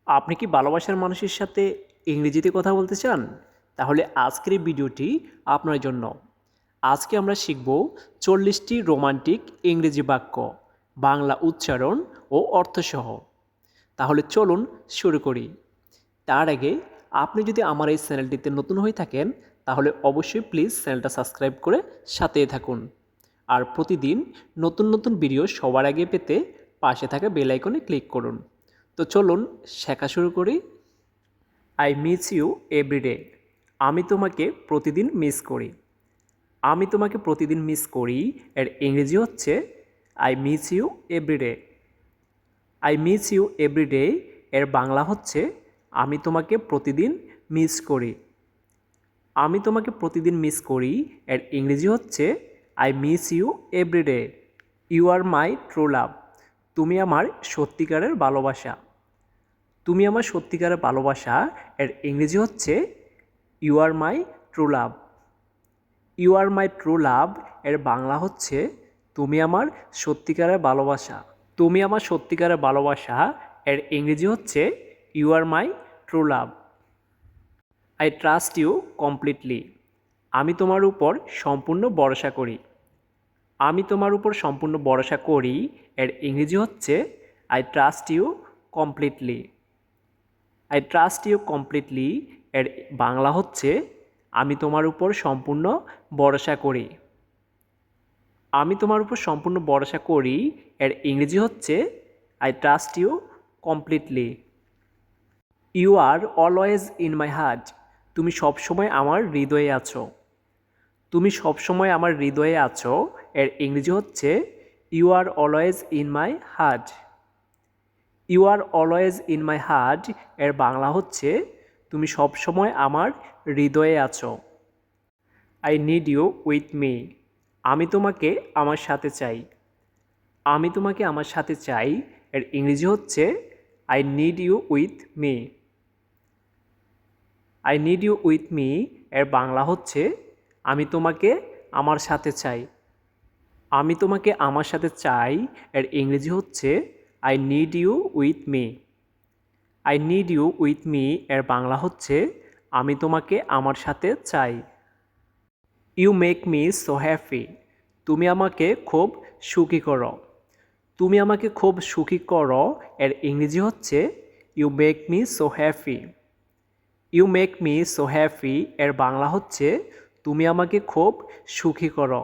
আপনি কি ভালোবাসার মানুষের সাথে ইংরেজিতে কথা বলতে চান? তাহলে আজকের এই ভিডিওটি আপনার জন্য। আজকে আমরা শিখব 40টি রোমান্টিক ইংরেজি বাক্য, বাংলা উচ্চারণ ও অর্থসহ। তাহলে চলুন শুরু করি। তার আগে আপনি যদি আমার এই চ্যানেলটিতে নতুন হয়ে থাকেন, তাহলে অবশ্যই প্লিজ চ্যানেলটা সাবস্ক্রাইব করে সাথেই থাকুন। আর প্রতিদিন নতুন নতুন ভিডিও সবার আগে পেতে পাশে থাকা বেল আইকনে ক্লিক করুন। তো চলুন শেখা শুরু করি। I miss you everyday. আমি তোমাকে প্রতিদিন মিস করি। আমি তোমাকে প্রতিদিন মিস করি এর ইংরেজি হচ্ছে I miss you everyday. I miss you everyday এর বাংলা হচ্ছে আমি তোমাকে প্রতিদিন মিস করি। আমি তোমাকে প্রতিদিন মিস করি এর ইংরেজি হচ্ছে I miss you everyday. You are my true love. তুমি আমার সত্যিকারের ভালোবাসা। তুমি আমার সত্যিকারের ভালোবাসা এর ইংরেজি হচ্ছে you are my true love. You are my true love এর বাংলা হচ্ছে তুমি আমার সত্যিকারের ভালোবাসা। তুমি আমার সত্যিকারের ভালোবাসা এর ইংরেজি হচ্ছে you are my true love. I trust you completely. আমি তোমার উপর সম্পূর্ণ ভরসা করি। আমি তোমার উপর সম্পূর্ণ ভরসা করি এর ইংরেজি হচ্ছে I trust you completely. I trust you completely এর বাংলা হচ্ছে আমি তোমার উপর সম্পূর্ণ ভরসা করি। আমি তোমার উপর সম্পূর্ণ ভরসা করি এর ইংরেজি হচ্ছে I trust you completely. You are always in my heart. তুমি সবসময় আমার হৃদয়ে আছো। তুমি সবসময় আমার হৃদয়ে আছো এর ইংরেজি হচ্ছে you are always in my heart. You are always in my heart এর বাংলা হচ্ছে তুমি সবসময় আমার হৃদয়ে আছো। I need you with me. আমি তোমাকে আমার সাথে চাই। আমি তোমাকে আমার সাথে চাই এর ইংরেজি হচ্ছে I need you with me. I need you with me এর বাংলা হচ্ছে আমি তোমাকে আমার সাথে চাই। আমি তোমাকে আমার সাথে চাই এর ইংরেজি হচ্ছে I need you with me. I need you with me এর বাংলা হচ্ছে আমি তোমাকে আমার সাথে চাই। You make me so happy. তুমি আমাকে খুব সুখী করো। তুমি আমাকে খুব সুখী করো এর ইংরেজি হচ্ছে you make me so happy. You make me so happy এর বাংলা হচ্ছে তুমি আমাকে খুব সুখী করো।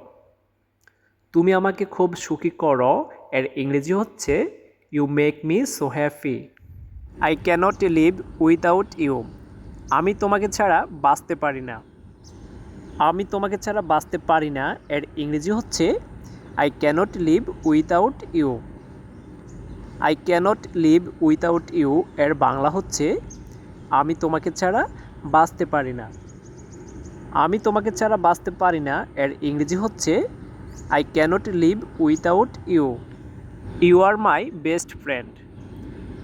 তুমি আমাকে খুব সুখী করো এর ইংরেজি হচ্ছে you make me so happy. I can't live without you. আমি তোমাকে ছাড়া বাঁচতে পারি না। আমি তোমাকে ছাড়া বাঁচতে পারি না এর ইংরেজি হচ্ছে I can't live without you. I can't live without you এর বাংলা হচ্ছে আমি তোমাকে ছাড়া বাঁচতে পারি না। আমি তোমাকে ছাড়া বাঁচতে পারি না এর ইংরেজি হচ্ছে I can't live without you. You are my best friend.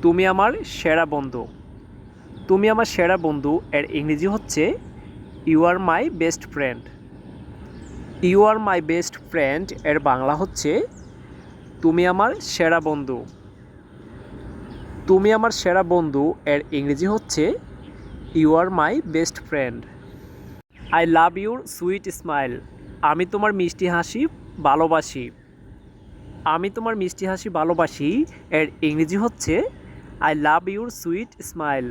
তুমি আমার সেরা বন্ধু। তুমি আমার সেরা বন্ধু এর ইংরেজি হচ্ছে you are my best friend. You are my best friend এর বাংলা হচ্ছে তুমি আমার সেরা বন্ধু। তুমি আমার সেরা বন্ধু এর ইংরেজি হচ্ছে you are my best friend. I love your sweet smile. আমি তোমার মিষ্টি হাসি ভালোবাসি। আমি তোমার মিষ্টি হাসি ভালোবাসি এর ইংরেজি হচ্ছে I love your sweet smile.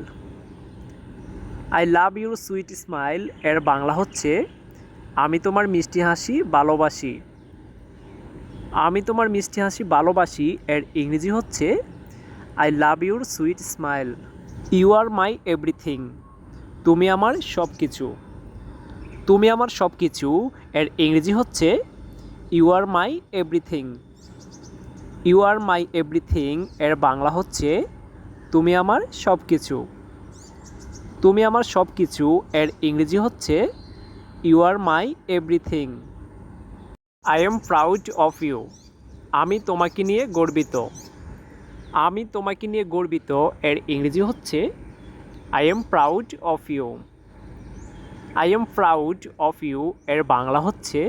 I love your sweet smile এর বাংলা হচ্ছে আমি তোমার মিষ্টি হাসি ভালোবাসি। আমি তোমার মিষ্টি হাসি ভালোবাসি এর ইংরেজি হচ্ছে I love your sweet smile. You are my everything. তুমি আমার সব কিছু। তুমি আমার সব কিছু এর ইংরেজি হচ্ছে you are my everything. You are my everything এর বাংলা হচ্ছে তুমি আমার সব কিছু। তুমি আমার সব কিছু এর ইংরেজি হচ্ছে you are my everything. I am proud of you. আমি তোমাকে নিয়ে গর্বিত। আমি তোমাকে নিয়ে গর্বিত এর ইংরেজি হচ্ছে I am proud of you. I am proud of you এর বাংলা হচ্ছে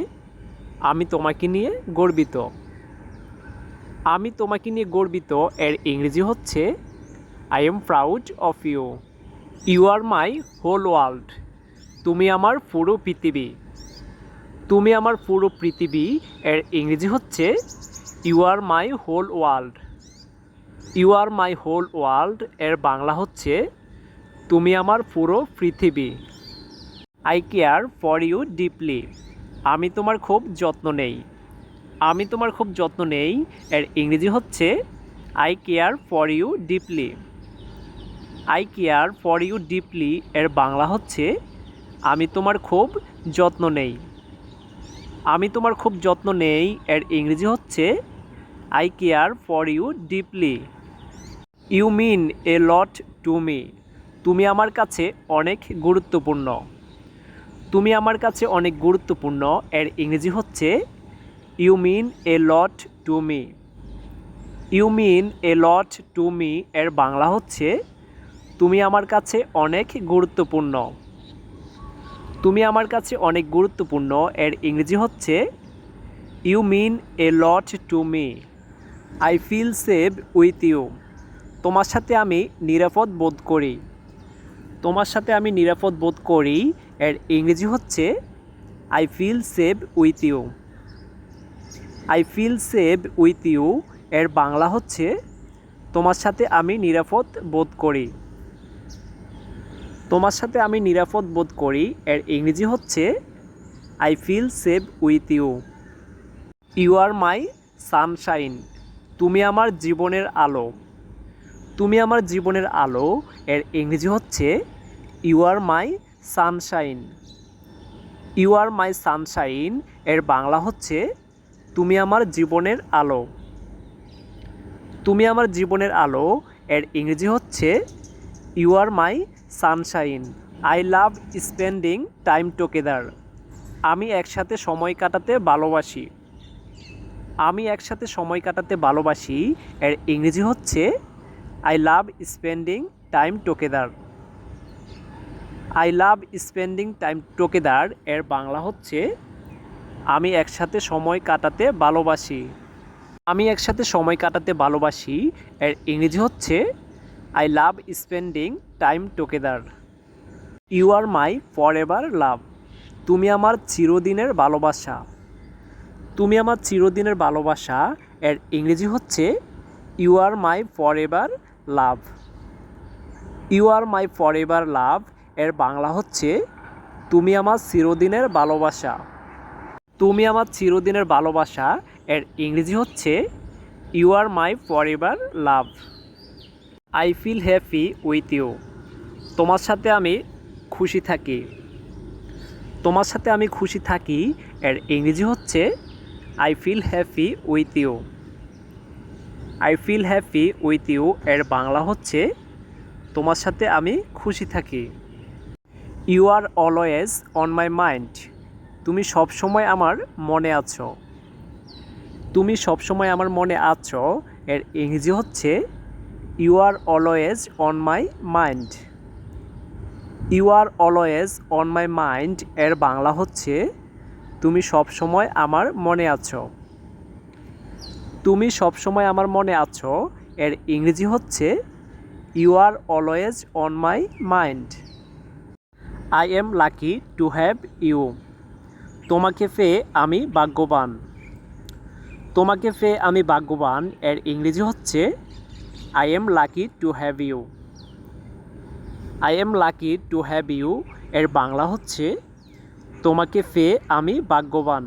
আমি তোমাকে নিয়ে গর্বিত। আমি তোমাকে নিয়ে গর্বিত এর ইংরেজি হচ্ছে I am proud of you. You are my whole world. তুমি আমার পুরো পৃথিবী। তুমি আমার পুরো পৃথিবী এর ইংরেজি হচ্ছে you are my whole world. You are my whole world এর বাংলা হচ্ছে তুমি আমার পুরো পৃথিবী। I care for you deeply. আমি তোমার খুব যত্ন নেই। আমি তোমার খুব যত্ন নেই এর ইংরেজি হচ্ছে I care for you deeply. I care for you deeply এর বাংলা হচ্ছে আমি তোমার খুব যত্ন নেই। আমি তোমার খুব যত্ন নেই এর ইংরেজি হচ্ছে I care for you deeply. You mean a lot to me. তুমি আমার কাছে অনেক গুরুত্বপূর্ণ। তুমি আমার কাছে অনেক গুরুত্বপূর্ণ এর ইংরেজি হচ্ছে you mean a lot to me. You mean a lot to me এর বাংলা হচ্ছে তুমি আমার কাছে অনেক গুরুত্বপূর্ণ। তুমি আমার কাছে অনেক গুরুত্বপূর্ণ এর ইংরেজি হচ্ছে you mean a lot to me. I feel safe with you. তোমার সাথে আমি নিরাপদ বোধ করি। তোমার সাথে আমি নিরাপদ বোধ করি এর ইংরেজি হচ্ছে I feel safe with you. I feel safe with you এর বাংলা হচ্ছে তোমার সাথে আমি নিরাপদ বোধ করি। তোমার সাথে আমি নিরাপদ বোধ করি এর ইংরেজি হচ্ছে I feel safe with you. You are my sunshine. তুমি আমার জীবনের আলো। তুমি আমার জীবনের আলো এর ইংরেজি হচ্ছে you are my sunshine. You are my sunshine এর বাংলা হচ্ছে তুমি আমার জীবনের আলো। তুমি আমার জীবনের আলো এর ইংরেজি হচ্ছে you are my sunshine. I love spending time together. আমি একসাথে সময় কাটাতে ভালোবাসি। আমি একসাথে সময় কাটাতে ভালোবাসি এর ইংরেজি হচ্ছে I love spending time together. I love spending time together এর বাংলা হচ্ছে আমি একসাথে সময় কাটাতে ভালোবাসি। আমি একসাথে সময় কাটাতে ভালোবাসি এর ইংরেজি হচ্ছে I love spending time together. You are my forever love. তুমি আমার চিরদিনের ভালোবাসা। তুমি আমার চিরদিনের ভালোবাসা এর ইংরেজি হচ্ছে you are my forever love. You are my forever love এর বাংলা হচ্ছে তুমি আমার চিরদিনের ভালোবাসা। তুমি আমার চিরদিনের ভালোবাসা এর ইংরেজি হচ্ছে you are my forever love. I feel happy with you. তোমার সাথে আমি খুশি থাকি। তোমার সাথে আমি খুশি থাকি এর ইংরেজি হচ্ছে I feel happy with you. I feel happy with you এর বাংলা হচ্ছে তোমার সাথে আমি খুশি থাকি। You are always on my mind. তুমি সবসময় আমার মনে আছো। তুমি সবসময় আমার মনে আছো এর ইংরেজি হচ্ছে you are always on my mind. You are always on my mind এর বাংলা হচ্ছে তুমি সবসময় আমার মনে আছো। তুমি সবসময় আমার মনে আছো এর ইংরেজি হচ্ছে you are always on my mind. I am lucky to have you. তোমাকে পেয়ে আমি ভাগ্যবান। তোমাকে পেয়ে আমি ভাগ্যবান এর ইংরেজি হচ্ছে I am lucky to have you. I am lucky to have you এর বাংলা হচ্ছে তোমাকে পেয়ে আমি ভাগ্যবান।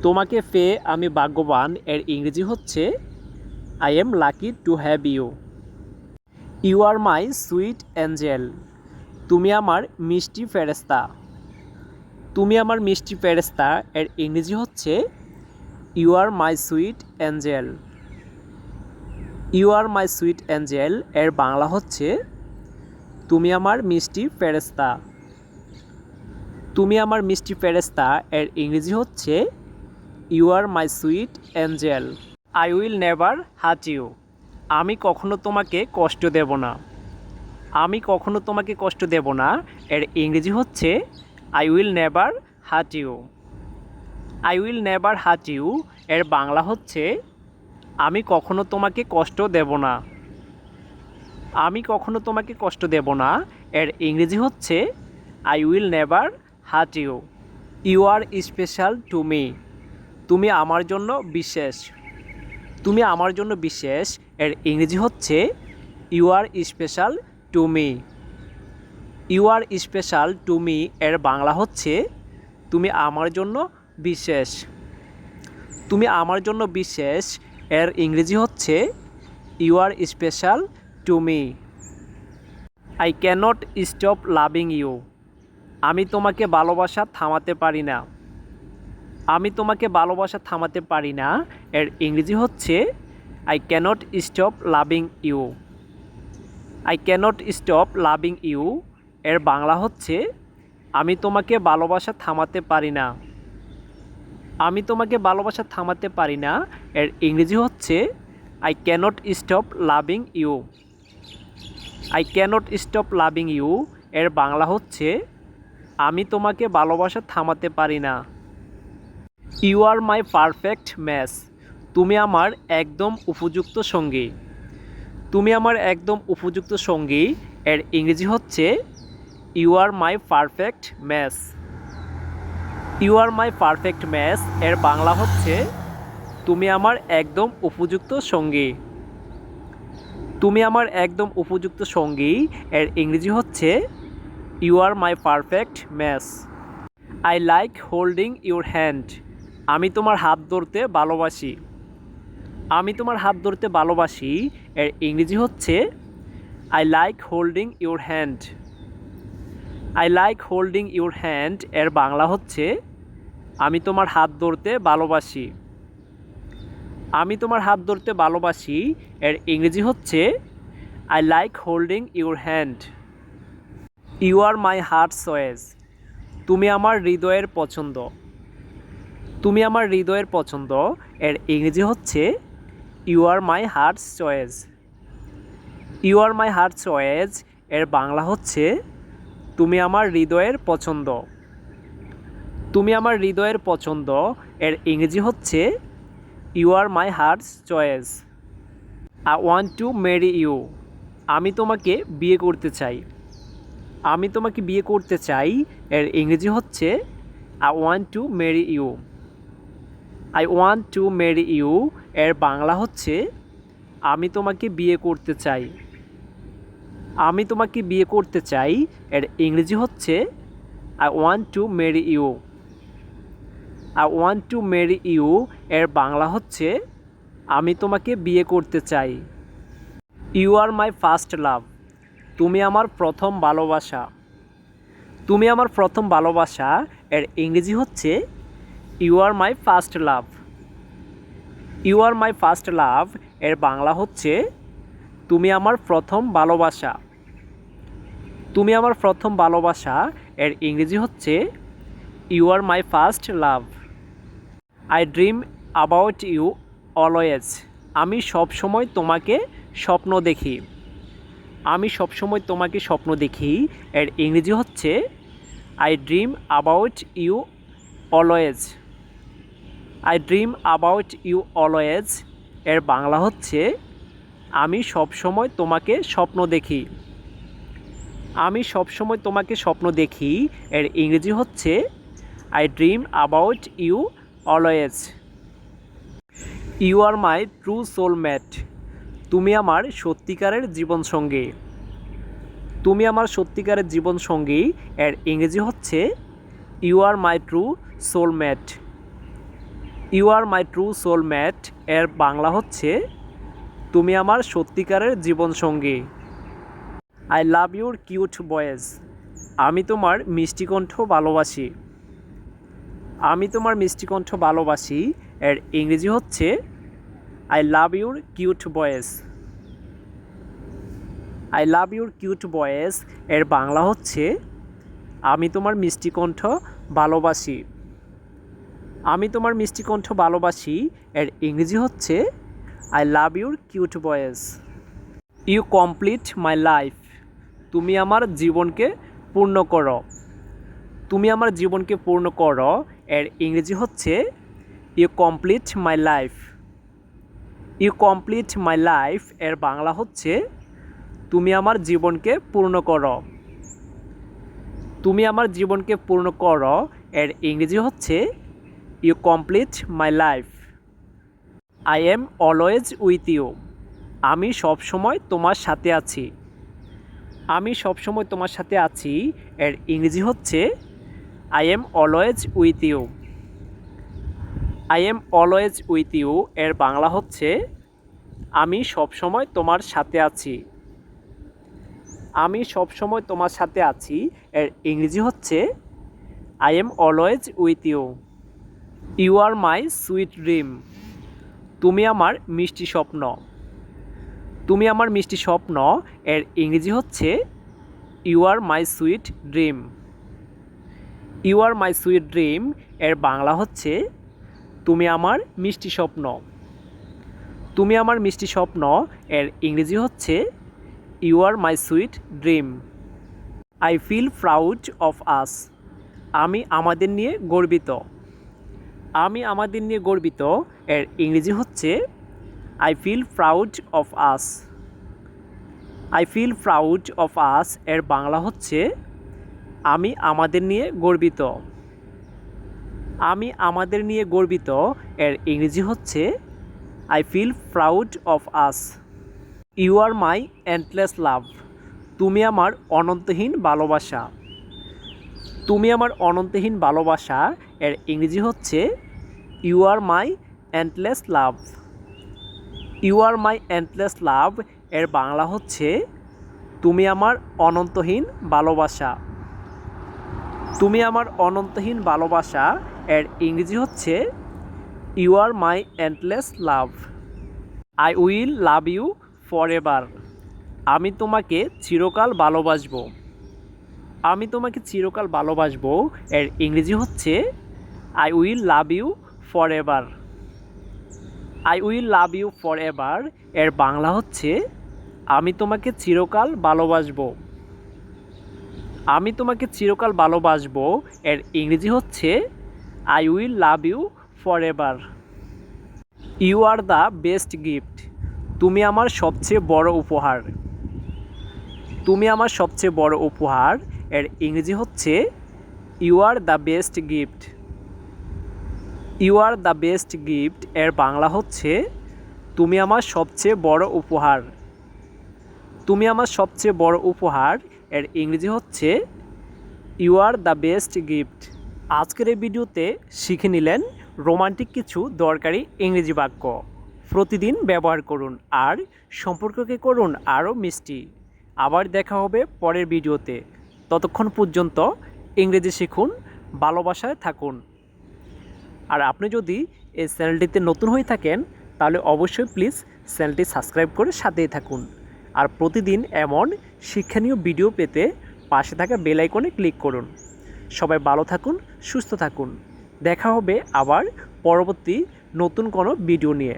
তোমাকে পেয়ে আমি ভাগ্যবান এর ইংরেজি হচ্ছে I am lucky to have you. You are my sweet angel. তুমি আমার মিষ্টি ফেরেশতা। তুমি আমার মিষ্টি ফেরেশতা এর ইংরেজি হচ্ছে you are my sweet angel. You are my sweet angel এর বাংলা হচ্ছে তুমি আমার মিষ্টি ফেরেশতা। তুমি আমার মিষ্টি ফেরেশতা এর ইংরেজি হচ্ছে you are my sweet angel. I will never hurt you. আমি কখনো তোমাকে কষ্ট দেব না। আমি কখনো তোমাকে কষ্ট দেব না এর ইংরেজি হচ্ছে I will never hurt you. I will never hurt you এর বাংলা হচ্ছে আমি কখনো তোমাকে কষ্ট দেব না। আমি কখনো তোমাকে কষ্ট দেব না এর ইংরেজি হচ্ছে I will never hurt you. You are special to me. তুমি আমার জন্য বিশেষ। তুমি আমার জন্য বিশেষ এর ইংরেজি হচ্ছে you are special to me. You are special to me এর বাংলা হচ্ছে তুমি আমার জন্য বিশেষ। তুমি আমার জন্য বিশেষ এর ইংরেজি হচ্ছে you are special to me. I can't stop loving you. আমি তোমাকে ভালোবাসা থামাতে পারি না। আমি তোমাকে ভালোবাসা থামাতে পারি না এর ইংরেজি হচ্ছে I can't stop loving you. I can't stop loving you এর বাংলা হচ্ছে আমি তোমাকে ভালোবাসা থামাতে পারি না। আমি তোমাকে ভালোবাসা থামাতে পারি না এর ইংরেজি হচ্ছে I can't stop loving you. I can't stop loving you এর বাংলা হচ্ছে আমি তোমাকে ভালোবাসা থামাতে পারি না। You are my perfect match. তুমি আমার একদম উপযুক্ত সঙ্গী। তুমি আমার একদম উপযুক্ত সঙ্গী এর ইংরেজি হচ্ছে you are my perfect match. You are my perfect match এর বাংলা হচ্ছে তুমি আমার একদম উপযুক্ত সঙ্গী। তুমি আমার একদম উপযুক্ত সঙ্গী এর ইংরেজি হচ্ছে you are my perfect match. I like holding your hand. আমি তোমার হাত ধরতে ভালোবাসি। আমি তোমার হাত ধরতে ভালোবাসি এর ইংরেজি হচ্ছে I like holding your hand. I like holding your hand এর বাংলা হচ্ছে আমি তোমার হাত ধরতে ভালোবাসি। আমি তোমার হাত ধরতে ভালোবাসি এর ইংরেজি হচ্ছে I like holding your hand. You are my heart choice. তুমি আমার হৃদয়ের পছন্দ। তুমি আমার হৃদয়ের পছন্দ এর ইংরেজি হচ্ছে you are my heart choice. You are my heart choice এর বাংলা হচ্ছে তুমি আমার হৃদয়ের পছন্দ। তুমি আমার হৃদয়ের পছন্দ এর ইংরেজি হচ্ছে you are my heart choice. I want to marry you. আমি তোমাকে বিয়ে করতে চাই। আমি তোমাকে বিয়ে করতে চাই এর ইংরেজি হচ্ছে I want to marry you. I want to marry you এর বাংলা হচ্ছে আমি তোমাকে বিয়ে করতে চাই। আমি তোমাকে বিয়ে করতে চাই এর ইংরেজি হচ্ছে I want to marry you. I want to marry you এর বাংলা হচ্ছে আমি তোমাকে বিয়ে করতে চাই। You are my first love. তুমি আমার প্রথম ভালোবাসা। তুমি আমার প্রথম ভালোবাসা এর ইংরেজি হচ্ছে you are my first love. You are my first love এর বাংলা হচ্ছে তুমি আমার প্রথম ভালোবাসা। তুমি আমার প্রথম ভালোবাসা এর ইংরেজি হচ্ছে you are my first love. I dream about you always. আমি সবসময় তোমাকে স্বপ্ন দেখি। আমি সবসময় তোমাকে স্বপ্ন দেখি এর ইংরেজি হচ্ছে I dream about you always. I dream about you always এর বাংলা হচ্ছে আমি সবসময় তোমাকে স্বপ্ন দেখি। আমি সবসময় তোমাকে স্বপ্ন দেখি এর ইংরেজি হচ্ছে I dream about you always. You are my true soulmate. তুমি আমার সত্যিকারের জীবনসঙ্গী। তুমি আমার সত্যিকারের জীবনসঙ্গী এর ইংরেজি হচ্ছে you are my true soulmate. You are my true soulmate এর বাংলা হচ্ছে তুমি আমার সত্যিকারের জীবনসঙ্গী। I love your cute voice. আমি তোমার মিষ্টি কণ্ঠ ভালোবাসি। আমি তোমার মিষ্টি কণ্ঠ ভালোবাসি এর ইংরেজি হচ্ছে I love your cute voice. I love your cute voice এর বাংলা হচ্ছে আমি তোমার মিষ্টি কণ্ঠ ভালোবাসি। আমি তোমার মিষ্টি কণ্ঠ ভালোবাসি এর ইংরেজি হচ্ছে I love your cute voice. You complete my life. তুমি আমার জীবনকে পূর্ণ করো। তুমি আমার জীবনকে পূর্ণ করো এর ইংরেজি হচ্ছে you complete my life. You complete my life এর বাংলা হচ্ছে তুমি আমার জীবনকে পূর্ণ করো। তুমি আমার জীবনকে পূর্ণ করো এর ইংরেজি হচ্ছে you complete my life. I am always with you. আমি সবসময় তোমার সাথে আছি। আমি সবসময় তোমার সাথে আছি এর ইংরেজি হচ্ছে I am always with you. I am always with you এর বাংলা হচ্ছে আমি সবসময় তোমার সাথে আছি। আমি সবসময় তোমার সাথে আছি এর ইংরেজি হচ্ছে I am always with you. You are my sweet dream. তুমি আমার মিষ্টি স্বপ্ন। তুমি আমার মিষ্টি স্বপ্ন এর ইংরেজি হচ্ছে you are my sweet dream. You are my sweet dream এর বাংলা হচ্ছে তুমি আমার মিষ্টি স্বপ্ন। তুমি আমার মিষ্টি স্বপ্ন এর ইংরেজি হচ্ছে you are my sweet dream. I feel proud of us. আমি আমাদের নিয়ে গর্বিত। আমি আমাদের নিয়ে গর্বিত এর ইংরেজি হচ্ছে I feel proud of us. I feel proud of us এর বাংলা হচ্ছে আমি আমাদের নিয়ে গর্বিত। আমি আমাদের নিয়ে গর্বিত এর ইংরেজি হচ্ছে I feel proud of us. You are my endless love. তুমি আমার অনন্তহীন ভালোবাসা। তুমি আমার অনন্তহীন ভালোবাসা এর ইংরেজি হচ্ছে you are my endless love. You are my endless love এর বাংলা হচ্ছে তুমি আমার অনন্তহীন ভালোবাসা। তুমি আমার অনন্তহীন ভালোবাসা এর ইংরেজি হচ্ছে you are my endless love. I will love you forever. আমি তোমাকে চিরকাল ভালোবাসবো। আমি তোমাকে চিরকাল ভালোবাসবো এর ইংরেজি হচ্ছে I will love you forever. I will love you forever এর বাংলা হচ্ছে আমি তোমাকে চিরকাল ভালোবাসবো। আমি তোমাকে চিরকাল ভালোবাসবো এর ইংরেজি হচ্ছে I will love you forever. You are the best gift. তুমি আমার সবচেয়ে বড় উপহার। তুমি আমার সবচেয়ে বড় উপহার এর ইংরেজি হচ্ছে you are the best gift. You are the best gift এর বাংলা হচ্ছে তুমি আমার সবচেয়ে বড় উপহার। তুমি আমার সবচেয়ে বড় উপহার এর ইংরেজি হচ্ছে you are the best gift. আজকের এই ভিডিওতে শিখে নিলেন রোমান্টিক কিছু দরকারি ইংরেজি বাক্য। প্রতিদিন ব্যবহার করুন আর সম্পর্ককে করুন আরও মিষ্টি। আবার দেখা হবে পরের ভিডিওতে। ততক্ষণ পর্যন্ত ইংরেজি শিখুন, ভালোবাসায় থাকুন। আর আপনি যদি এই চ্যানেলটিতে নতুন হয়ে থাকেন তাহলে অবশ্যই প্লিজ চ্যানেলটি সাবস্ক্রাইব করে সাথেই থাকুন। আর প্রতিদিন এমন শিক্ষণীয় ভিডিও পেতে পাশে থাকা বেল আইকনে ক্লিক করুন। সবাই ভালো থাকুন, সুস্থ থাকুন। দেখা হবে আবার পরবর্তী নতুন কোনো ভিডিও নিয়ে।